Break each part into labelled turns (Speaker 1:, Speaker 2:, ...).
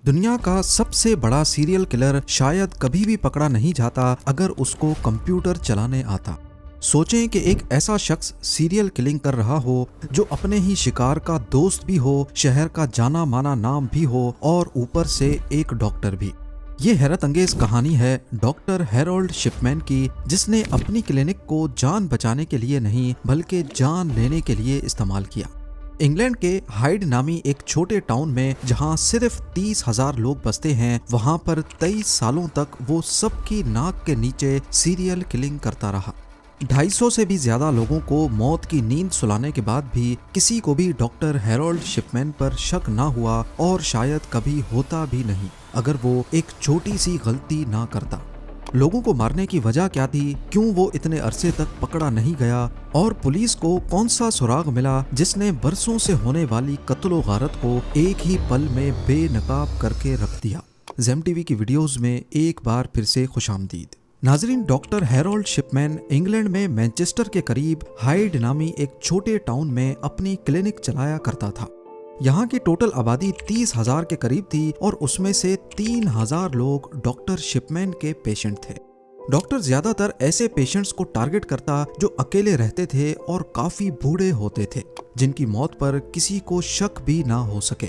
Speaker 1: दुनिया का सबसे बड़ा सीरियल किलर शायद कभी भी पकड़ा नहीं जाता अगर उसको कंप्यूटर चलाने आता। सोचें कि एक ऐसा शख्स सीरियल किलिंग कर रहा हो जो अपने ही शिकार का दोस्त भी हो, शहर का जाना माना नाम भी हो और ऊपर से एक डॉक्टर भी। ये हैरत अंगेज कहानी है डॉक्टर हैरोल्ड शिपमैन की, जिसने अपनी क्लिनिक को जान बचाने के लिए नहीं बल्कि जान लेने के लिए इस्तेमाल किया। इंग्लैंड के हाइड नामी एक छोटे टाउन में जहां सिर्फ 30,000 लोग बसते हैं, वहां पर 23 सालों तक वो सबकी नाक के नीचे सीरियल किलिंग करता रहा। 250 से भी ज्यादा लोगों को मौत की नींद सुलाने के बाद भी किसी को भी डॉक्टर हैरोल्ड शिपमैन पर शक ना हुआ और शायद कभी होता भी नहीं अगर वो एक छोटी सी गलती ना करता। लोगों को मारने की वजह क्या थी, क्यों वो इतने अरसे तक पकड़ा नहीं गया और पुलिस को कौन सा सुराग मिला जिसने बरसों से होने वाली कत्लो गारत को एक ही पल में बेनकाब करके रख दिया। ज़ेम टीवी की वीडियोस में एक बार फिर से खुशामदीद। नाजरीन, डॉक्टर हैरोल्ड शिपमैन इंग्लैंड में मैनचेस्टर के करीब हाइड नामी एक छोटे टाउन में अपनी क्लिनिक चलाया करता था। यहाँ की टोटल आबादी 30,000 के करीब थी और उसमें से 3,000 लोग डॉक्टर शिपमैन के पेशेंट थे। डॉक्टर ज्यादातर ऐसे पेशेंट्स को टारगेट करता जो अकेले रहते थे और काफी बूढ़े होते थे, जिनकी मौत पर किसी को शक भी ना हो सके।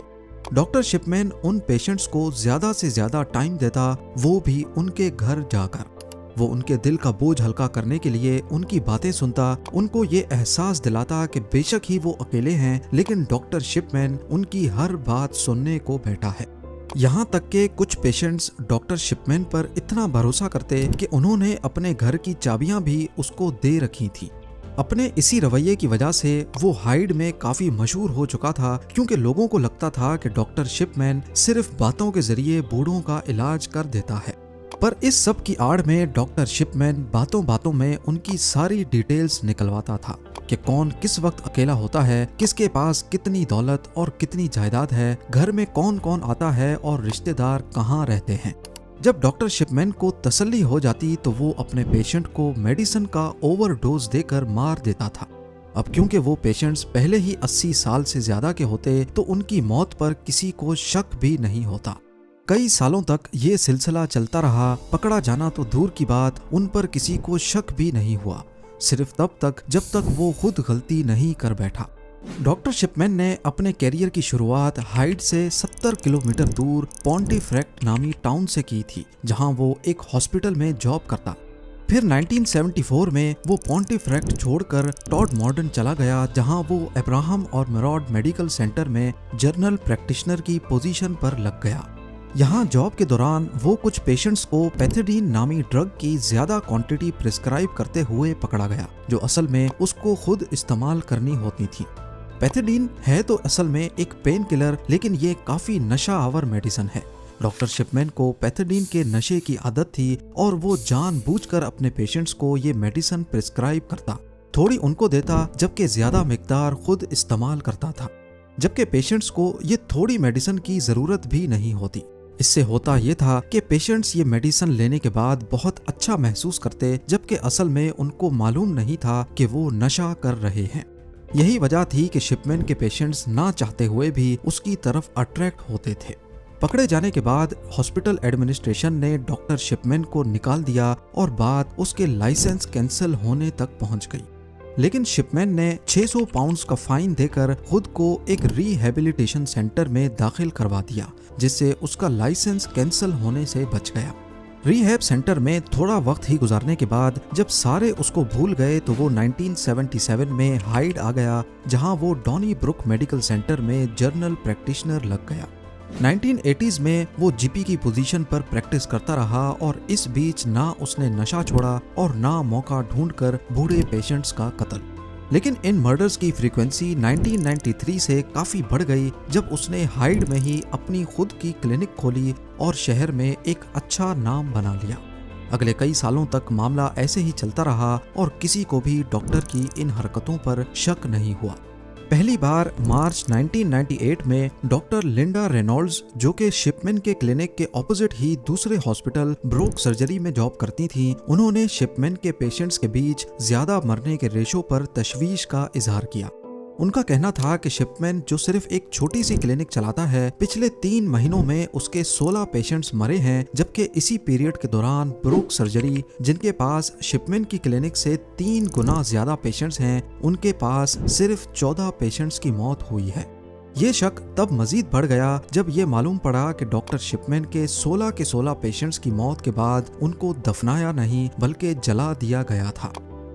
Speaker 1: डॉक्टर शिपमैन उन पेशेंट्स को ज्यादा से ज्यादा टाइम देता, वो भी उनके घर जाकर। वो उनके दिल का बोझ हल्का करने के लिए उनकी बातें सुनता, उनको ये एहसास दिलाता कि बेशक ही वो अकेले हैं, लेकिन डॉक्टर शिपमैन उनकी हर बात सुनने को बैठा है। यहाँ तक के कुछ पेशेंट्स डॉक्टर शिपमैन पर इतना भरोसा करते कि उन्होंने अपने घर की चाबियां भी उसको दे रखी थी। अपने इसी रवैये की वजह से वो हाइड में काफी मशहूर हो चुका था, क्योंकि लोगों को लगता था कि डॉक्टर शिपमैन सिर्फ बातों के जरिए बूढ़ों का इलाज कर देता है। पर इस सब की आड़ में डॉक्टर शिपमैन बातों बातों में उनकी सारी डिटेल्स निकलवाता था कि कौन किस वक्त अकेला होता है, किसके पास कितनी दौलत और कितनी जायदाद है, घर में कौन कौन आता है और रिश्तेदार कहाँ रहते हैं। जब डॉक्टर शिपमैन को तसल्ली हो जाती तो वो अपने पेशेंट को मेडिसिन का ओवरडोज देकर मार देता था। अब क्योंकि वो पेशेंट्स पहले ही 80 साल से ज्यादा के होते तो उनकी मौत पर किसी को शक भी नहीं होता। कई सालों तक ये सिलसिला चलता रहा। पकड़ा जाना तो दूर की बात, उन पर किसी को शक भी नहीं हुआ, सिर्फ तब तक जब तक वो खुद गलती नहीं कर बैठा। डॉक्टर शिपमैन ने अपने कैरियर की शुरुआत हाइड से 70 किलोमीटर दूर पॉन्टीफ्रेक्ट नामी टाउन से की थी, जहां वो एक हॉस्पिटल में जॉब करता। फिर 1974 में वो पॉन्टीफ्रेक्ट छोड़कर टॉडमॉर्टन चला गया, जहां वो अब्राहम और मेरॉड मेडिकल सेंटर में जनरल प्रैक्टिशनर की पोजीशन पर लग गया। यहाँ जॉब के दौरान वो कुछ पेशेंट्स को पैथेडीन नामी ड्रग की ज्यादा क्वांटिटी प्रिस्क्राइब करते हुए पकड़ा गया, जो असल में उसको खुद इस्तेमाल करनी होती थी। पैथेडीन है तो असल में एक पेन किलर, लेकिन ये काफी नशा आवर मेडिसिन है। डॉक्टर शिपमैन को पैथेडीन के नशे की आदत थी और वो जानबूझकर अपने पेशेंट्स को ये मेडिसिन प्रिस्क्राइब करता, थोड़ी उनको देता जबकि ज्यादा मिकदार खुद इस्तेमाल करता था, जबकि पेशेंट्स को ये थोड़ी मेडिसिन की जरूरत भी नहीं होती। इससे होता ये था कि पेशेंट्स ये मेडिसिन लेने के बाद बहुत अच्छा महसूस करते, जबकि असल में उनको मालूम नहीं था कि वो नशा कर रहे हैं। यही वजह थी कि शिपमैन के पेशेंट्स ना चाहते हुए भी उसकी तरफ अट्रैक्ट होते थे। पकड़े जाने के बाद हॉस्पिटल एडमिनिस्ट्रेशन ने डॉक्टर शिपमैन को निकाल दिया और बात उसके लाइसेंस कैंसिल होने तक पहुंच गई। लेकिन शिपमैन ने 600 पाउंड्स का फाइन देकर खुद को एक रिहेबिलिटेशन सेंटर में दाखिल करवा दिया, जिससे उसका लाइसेंस कैंसिल होने से बच गया। रिहैब सेंटर में थोड़ा वक्त ही गुजारने के बाद जब सारे उसको भूल गए तो वो 1977 में हाइड आ गया, जहां वो डॉनी ब्रुक मेडिकल सेंटर में जनरल प्रैक्टिशनर लग गया। 1980s में वो जीपी की पोजीशन पर प्रैक्टिस करता रहा और इस बीच ना उसने नशा छोड़ा और ना मौका ढूंढकर बूढ़े पेशेंट्स का कत्ल। लेकिन इन मर्डर्स की फ्रीक्वेंसी 1993 से काफी बढ़ गई, जब उसने हाइड में ही अपनी खुद की क्लिनिक खोली और शहर में एक अच्छा नाम बना लिया। अगले कई सालों तक मामला ऐसे ही चलता रहा और किसी को भी डॉक्टर की इन हरकतों पर शक नहीं हुआ। पहली बार मार्च 1998 में डॉक्टर लिंडा रेनॉल्ड्स, जो कि शिपमैन के क्लिनिक के ऑपोजिट ही दूसरे हॉस्पिटल ब्रोक सर्जरी में जॉब करती थीं, उन्होंने शिपमैन के पेशेंट्स के बीच ज्यादा मरने के रेशो पर तशवीश का इजहार किया। उनका कहना था कि शिपमैन जो सिर्फ एक छोटी सी क्लिनिक चलाता है, पिछले 3 महीनों में उसके 16 पेशेंट्स मरे हैं, जबकि इसी पीरियड के दौरान ब्रूक सर्जरी, जिनके पास शिपमैन की क्लिनिक से 3 गुना ज्यादा पेशेंट्स हैं, उनके पास सिर्फ 14 पेशेंट्स की मौत हुई है। ये शक तब मजीद बढ़ गया जब ये मालूम पड़ा कि डॉक्टर शिपमैन के 16 के 16 पेशेंट्स की मौत के बाद उनको दफनाया नहीं बल्कि जला दिया गया था।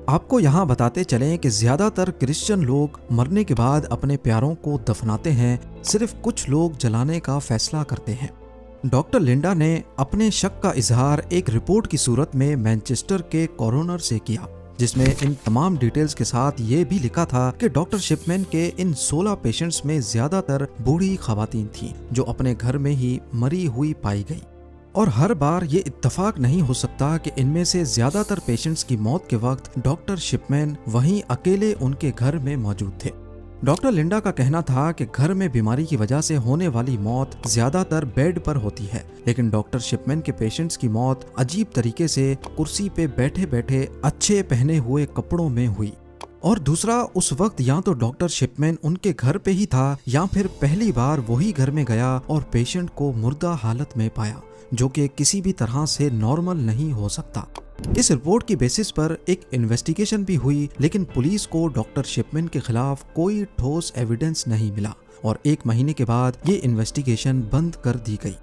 Speaker 1: आपको यहाँ बताते चलें कि ज्यादातर क्रिश्चियन लोग मरने के बाद अपने प्यारों को दफनाते हैं, सिर्फ कुछ लोग जलाने का फैसला करते हैं। डॉक्टर लिंडा ने अपने शक का इजहार एक रिपोर्ट की सूरत में मैनचेस्टर के कोरोनर से किया, जिसमें इन तमाम डिटेल्स के साथ ये भी लिखा था कि डॉक्टर शिपमैन के इन 16 पेशेंट्स में ज्यादातर बूढ़ी खवातीन थीं जो अपने घर में ही मरी हुई पाई गई। और हर बार ये इत्तफाक नहीं हो सकता कि इनमें से ज्यादातर पेशेंट्स की मौत के वक्त डॉक्टर शिपमैन वहीं अकेले उनके घर में मौजूद थे। डॉक्टर लिंडा का कहना था कि घर में बीमारी की वजह से होने वाली मौत ज्यादातर बेड पर होती है, लेकिन डॉक्टर शिपमैन के पेशेंट्स की मौत अजीब तरीके से कुर्सी पे बैठे बैठे अच्छे पहने हुए कपड़ों में हुई। और दूसरा, उस वक्त या तो डॉक्टर शिपमैन उनके घर पे ही था या फिर पहली बार वही घर में गया और पेशेंट को मुर्दा हालत में पाया, जो कि किसी भी तरह से नॉर्मल नहीं हो सकता। इस रिपोर्ट की बेसिस पर एक इन्वेस्टिगेशन भी हुई, लेकिन पुलिस को डॉक्टर शिपमैन के खिलाफ कोई ठोस एविडेंस नहीं मिला और 1 महीने के बाद ये इन्वेस्टिगेशन बंद कर दी गई।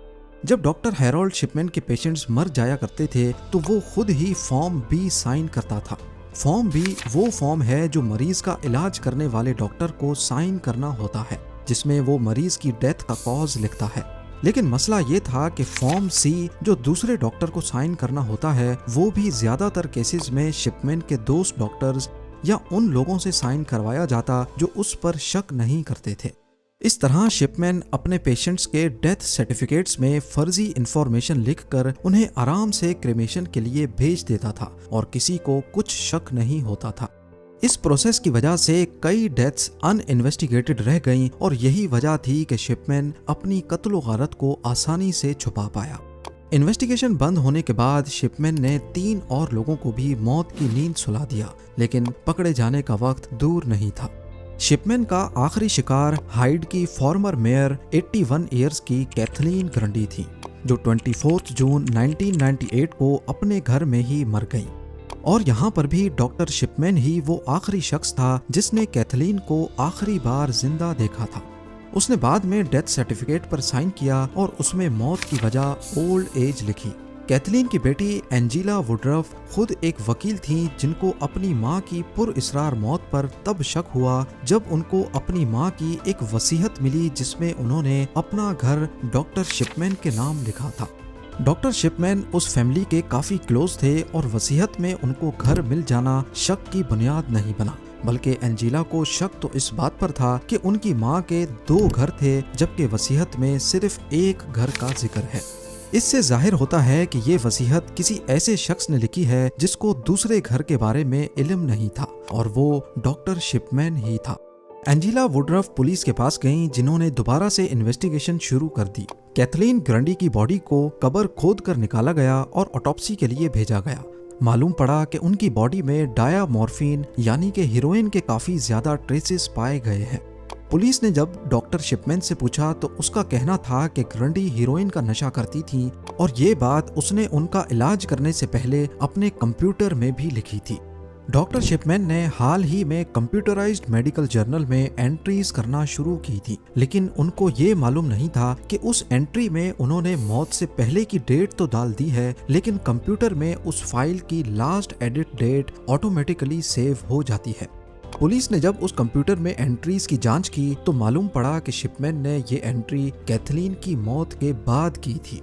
Speaker 1: जब डॉक्टर हैरोल्ड शिपमैन के पेशेंट्स मर जाया करते थे तो वो खुद ही फॉर्म बी साइन करता था। फॉर्म बी वो फॉर्म है जो मरीज का इलाज करने वाले डॉक्टर को साइन करना होता है, जिसमें वो मरीज की डेथ का कॉज लिखता है। लेकिन मसला ये था कि फॉर्म सी जो दूसरे डॉक्टर को साइन करना होता है, वो भी ज्यादातर केसेस में शिपमैन के दोस्त डॉक्टर्स या उन लोगों से साइन करवाया जाता जो उस पर शक नहीं करते थे। इस तरह शिपमैन अपने पेशेंट्स के डेथ सर्टिफिकेट्स में फर्जी इंफॉर्मेशन लिखकर उन्हें आराम से क्रेमेशन के लिए भेज देता था और किसी को कुछ शक नहीं होता था। इस प्रोसेस की वजह से कई डेथ्स अनइन्वेस्टिगेटेड रह गईं और यही वजह थी कि शिपमैन अपनी कत्ल गारत को आसानी से छुपा पाया। इन्वेस्टिगेशन बंद होने के बाद शिपमैन ने 3 और लोगों को भी मौत की नींद सुला दिया, लेकिन पकड़े जाने का वक्त दूर नहीं था। शिपमैन का आखिरी शिकार हाइड की फॉर्मर मेयर 81 ईयर्स की कैथलीन ग्रंडी थी, जो 24 जून 1998 को अपने घर में ही मर गई। और यहाँ पर भी डॉक्टर शिपमैन ही वो आखिरी शख्स था जिसने कैथलीन को आखिरी बार जिंदा देखा था। उसने बाद में डेथ सर्टिफिकेट पर साइन किया और उसमें मौत की वजह ओल्ड एज लिखी। कैथलीन की बेटी एंजेला वुडरफ खुद एक वकील थी जिनको अपनी मां की पुरइसरार मौत पर तब शक हुआ जब उनको अपनी मां की एक वसीयत मिली जिसमें उन्होंने अपना घर डॉक्टर शिपमैन के नाम लिखा था। डॉक्टर शिपमैन उस फैमिली के काफी क्लोज थे और वसीयत में उनको घर मिल जाना शक की बुनियाद नहीं बना, बल्कि एंजेला को शक तो इस बात पर था कि उनकी मां के 2 घर थे जबकि वसीयत में सिर्फ एक घर का जिक्र है। इससे जाहिर होता है कि ये वसीयत किसी ऐसे शख्स ने लिखी है जिसको दूसरे घर के बारे में इल्म नहीं था और वो डॉक्टर शिपमैन ही था। एंजेला वुडरफ पुलिस के पास गईं, जिन्होंने दोबारा से इन्वेस्टिगेशन शुरू कर दी। कैथलीन ग्रंडी की बॉडी को कब्र खोद कर निकाला गया और ऑटोप्सी के लिए भेजा गया। मालूम पड़ा कि उनकी बॉडी में डायामॉर्फिन यानी कि हीरोइन के काफी ज्यादा ट्रेसेस पाए गए हैं। पुलिस ने जब डॉक्टर शिपमैन से पूछा तो उसका कहना था कि ग्रंडी हीरोइन का नशा करती थी और ये बात उसने उनका इलाज करने से पहले अपने कंप्यूटर में भी लिखी थी। डॉक्टर शिपमैन ने हाल ही में कंप्यूटराइज्ड मेडिकल जर्नल में एंट्रीज करना शुरू की थी, लेकिन उनको ये मालूम नहीं था कि उस एंट्री में उन्होंने मौत से पहले की डेट तो डाल दी है, लेकिन कंप्यूटर में उस फाइल की last edit date automatically save हो जाती है। पुलिस ने जब उस कंप्यूटर में एंट्रीज की जांच की तो मालूम पड़ा कि शिपमैन ने ये एंट्री कैथलीन की मौत के बाद की थी।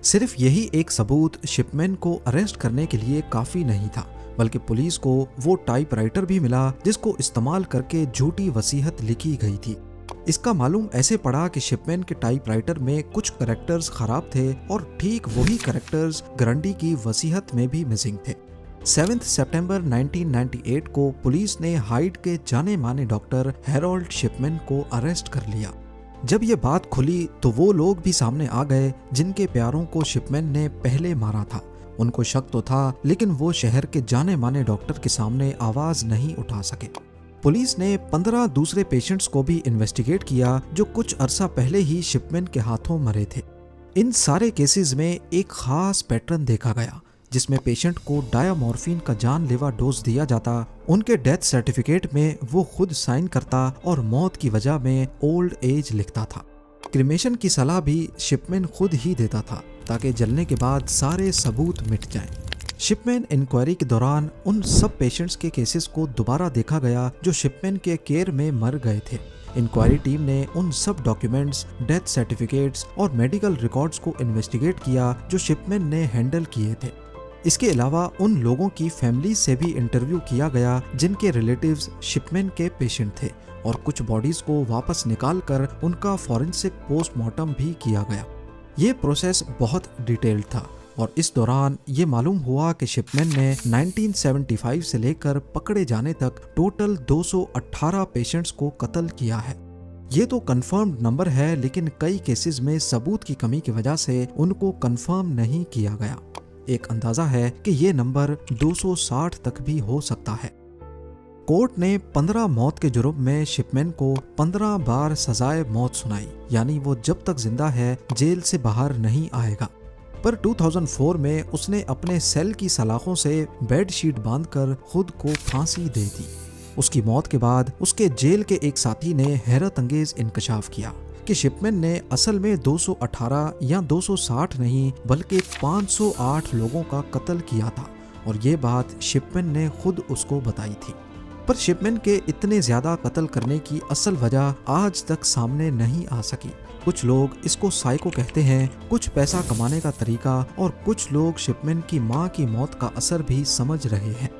Speaker 1: सिर्फ यही एक सबूत शिपमैन को अरेस्ट करने के लिए काफी नहीं था, बल्कि पुलिस को वो टाइपराइटर भी मिला जिसको इस्तेमाल करके झूठी वसीयत लिखी गई थी। इसका मालूम ऐसे पड़ा कि शिपमैन के टाइपराइटर में कुछ कैरेक्टर्स खराब थे और ठीक वही कैरेक्टर्स ग्रंडी की वसीयत में भी मिसिंग थे। 7 सितंबर 1998 को पुलिस ने हाइड के जाने माने डॉक्टर हैरोल्ड शिपमैन को अरेस्ट कर लिया। जब ये बात खुली तो वो लोग भी सामने आ गए जिनके प्यारों को शिपमैन ने पहले मारा था। उनको शक तो था, लेकिन वो शहर के जाने माने डॉक्टर के सामने आवाज नहीं उठा सके। पुलिस ने 15 दूसरे पेशेंट्स को भी इन्वेस्टिगेट किया जो कुछ अरसा पहले ही शिपमैन के हाथों मरे थे। इन सारे केसेस में एक खास पैटर्न देखा गया जिसमें पेशेंट को डायामॉर्फिन का जानलेवा डोज दिया जाता, उनके डेथ सर्टिफिकेट में वो खुद साइन करता और मौत की वजह में ओल्ड एज लिखता था। क्रिमेशन की सलाह भी शिपमैन खुद ही देता था ताकि जलने के बाद सारे सबूत मिट जाएं। शिपमैन इंक्वायरी के दौरान उन सब पेशेंट्स के केसेस को दोबारा देखा गया जो शिपमैन के केयर में मर गए थे। इंक्वायरी टीम ने उन सब डॉक्यूमेंट्स, डेथ सर्टिफिकेट्स और मेडिकल रिकॉर्ड्स को इन्वेस्टिगेट किया जो शिपमैन ने हैंडल किए थे। इसके अलावा उन लोगों की फैमिली से भी इंटरव्यू किया गया जिनके रिलेटिव्स शिपमैन के पेशेंट थे और कुछ बॉडीज को वापस निकाल कर उनका फॉरेंसिक पोस्टमार्टम भी किया गया। ये प्रोसेस बहुत डिटेल्ड था और इस दौरान ये मालूम हुआ कि शिपमैन ने 1975 से लेकर पकड़े जाने तक टोटल 218 पेशेंट्स को कत्ल किया है। ये तो कंफर्म्ड नंबर है, लेकिन कई केसेस में सबूत की कमी की वजह से उनको कंफर्म नहीं किया गया। एक अंदाजा है कि ये नंबर 260 तक भी हो सकता है। कोर्ट ने 15 मौत के जुर्म में शिपमैन को 15 बार सजाए मौत सुनाई, यानी वो जब तक जिंदा है जेल से बाहर नहीं आएगा। पर 2004 में उसने अपने सेल की सलाखों से बेडशीट बांधकर खुद को फांसी दे दी। उसकी मौत के बाद उसके जेल के एक साथी ने हैरत अंगेज इंकशाफ किया कि शिपमैन ने असल में 218 या 260 नहीं बल्कि 508 लोगों का कत्ल किया था और ये बात शिपमैन ने खुद उसको बताई थी। पर शिपमैन के इतने ज्यादा कत्ल करने की असल वजह आज तक सामने नहीं आ सकी। कुछ लोग इसको साइको कहते हैं, कुछ पैसा कमाने का तरीका और कुछ लोग शिपमैन की मां की मौत का असर भी समझ रहे हैं,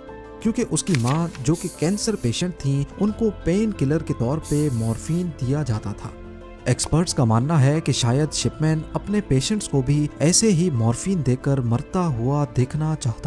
Speaker 1: क्योंकि उसकी मां जो कि कैंसर पेशेंट थी उनको पेन किलर के तौर पे मॉर्फिन दिया जाता था। एक्सपर्ट्स का मानना है कि शायद शिपमैन अपने पेशेंट्स को भी ऐसे ही मॉर्फिन देकर मरता हुआ देखना चाहता